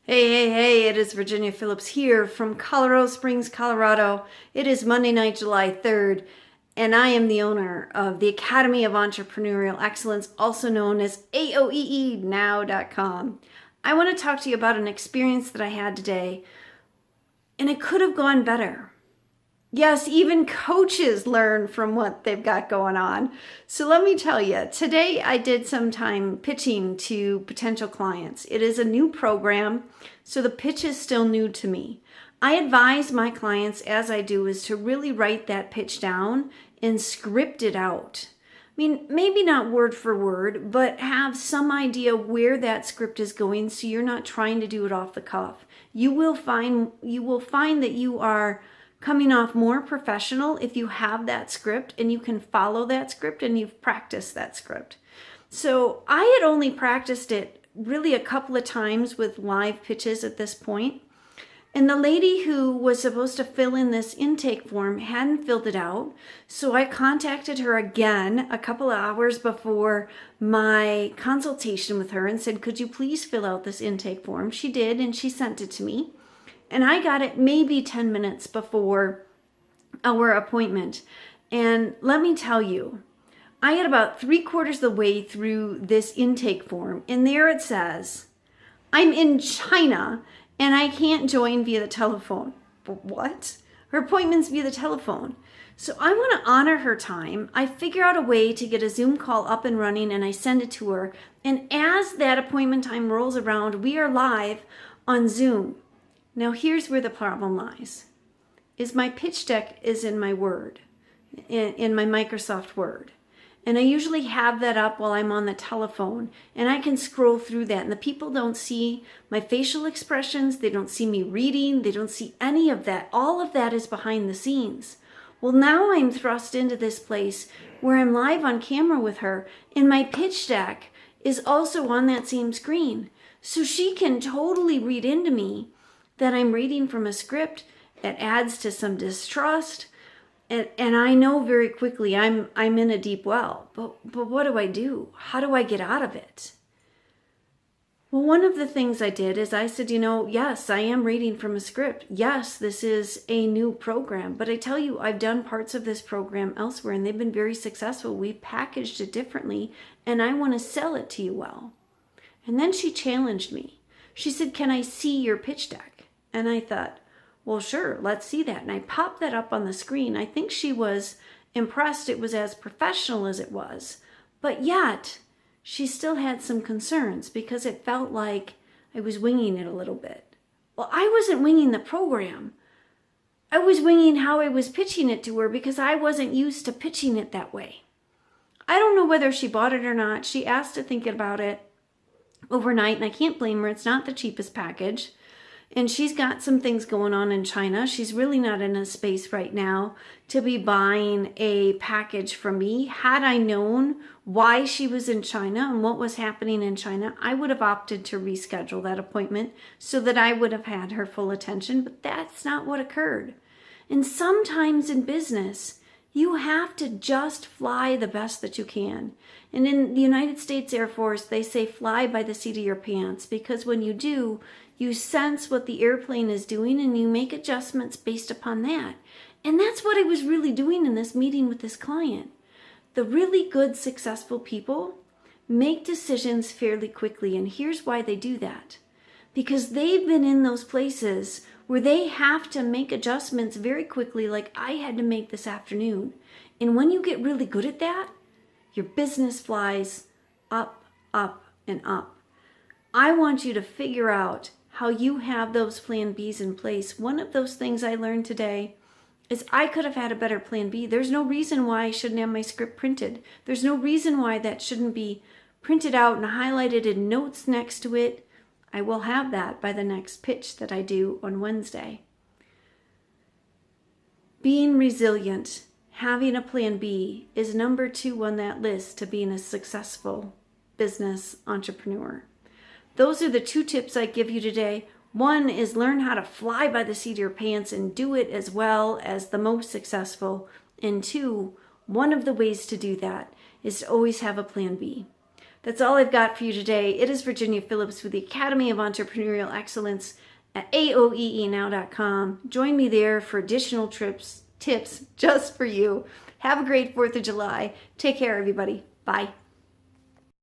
Hey, it is Virginia Phillips here from Colorado Springs, Colorado. It is Monday night, July 3rd, and I am the owner of the Academy of Entrepreneurial Excellence, also known as AOEEnow.com. I want to talk to you about an experience that I had today, and it could have gone better. Yes, even coaches learn from what they've got going on. So let me tell you, today I did some time pitching to potential clients. It is a new program, so the pitch is still new to me. I advise my clients, as I do, is to really write that pitch down and script it out. I mean, maybe not word for word, but have some idea where that script is going so you're not trying to do it off the cuff. You will find that you are coming off more professional if you have that script and you can follow that script and you've practiced that script. So I had only practiced it really a couple of times with live pitches at this point. And the lady who was supposed to fill in this intake form hadn't filled it out. So I contacted her again a couple of hours before my consultation with her and said, could you please fill out this intake form? She did, and she sent it to me. And I got it maybe 10 minutes before our appointment. And let me tell you, I had about 3/4 of the way through this intake form. And there it says, I'm in China and I can't join via the telephone. But what? Her appointment's via the telephone. So I want to honor her time. I figure out a way to get a Zoom call up and running and I send it to her. And as that appointment time rolls around, we are live on Zoom. Now here's where the problem lies, is my pitch deck is in my Word, in my Microsoft Word. And I usually have that up while I'm on the telephone and I can scroll through that and the people don't see my facial expressions, they don't see me reading, they don't see any of that. All of that is behind the scenes. Well, now I'm thrust into this place where I'm live on camera with her and my pitch deck is also on that same screen. So she can totally read into me that I'm reading from a script. It adds to some distrust. And I know very quickly I'm in a deep well. But what do I do? How do I get out of it? Well, one of the things I did is I said, yes, I am reading from a script. Yes, this is a new program. But I tell you, I've done parts of this program elsewhere and they've been very successful. We packaged it differently and I want to sell it to you well. And then she challenged me. She said, can I see your pitch deck? And I thought, well, sure, let's see that. And I popped that up on the screen. I think she was impressed it was as professional as it was. But yet, she still had some concerns because it felt like I was winging it a little bit. Well, I wasn't winging the program. I was winging how I was pitching it to her because I wasn't used to pitching it that way. I don't know whether she bought it or not. She asked to think about it overnight, and I can't blame her. It's not the cheapest package. And she's got some things going on in China. She's really not in a space right now to be buying a package from me. Had I known why she was in China and what was happening in China, I would have opted to reschedule that appointment so that I would have had her full attention. But that's not what occurred. And sometimes in business, you have to just fly the best that you can. And in the United States Air Force, they say fly by the seat of your pants, because when you do, you sense what the airplane is doing and you make adjustments based upon that. And that's what I was really doing in this meeting with this client. The really good, successful people make decisions fairly quickly. And here's why they do that. Because they've been in those places where they have to make adjustments very quickly, like I had to make this afternoon. And when you get really good at that, your business flies up, up, and up. I want you to figure out how you have those plan Bs in place. One of those things I learned today is I could have had a better plan B. There's no reason why I shouldn't have my script printed. There's no reason why that shouldn't be printed out and highlighted in notes next to it. I will have that by the next pitch that I do on Wednesday. Being resilient, having a plan B, is number 2 on that list to being a successful business entrepreneur. Those are the 2 tips I give you today. One is learn how to fly by the seat of your pants and do it as well as the most successful. And 2, one of the ways to do that is to always have a plan B. That's all I've got for you today. It is Virginia Phillips with the Academy of Entrepreneurial Excellence at aoeenow.com. Join me there for additional tips just for you. Have a great 4th of July. Take care, everybody. Bye.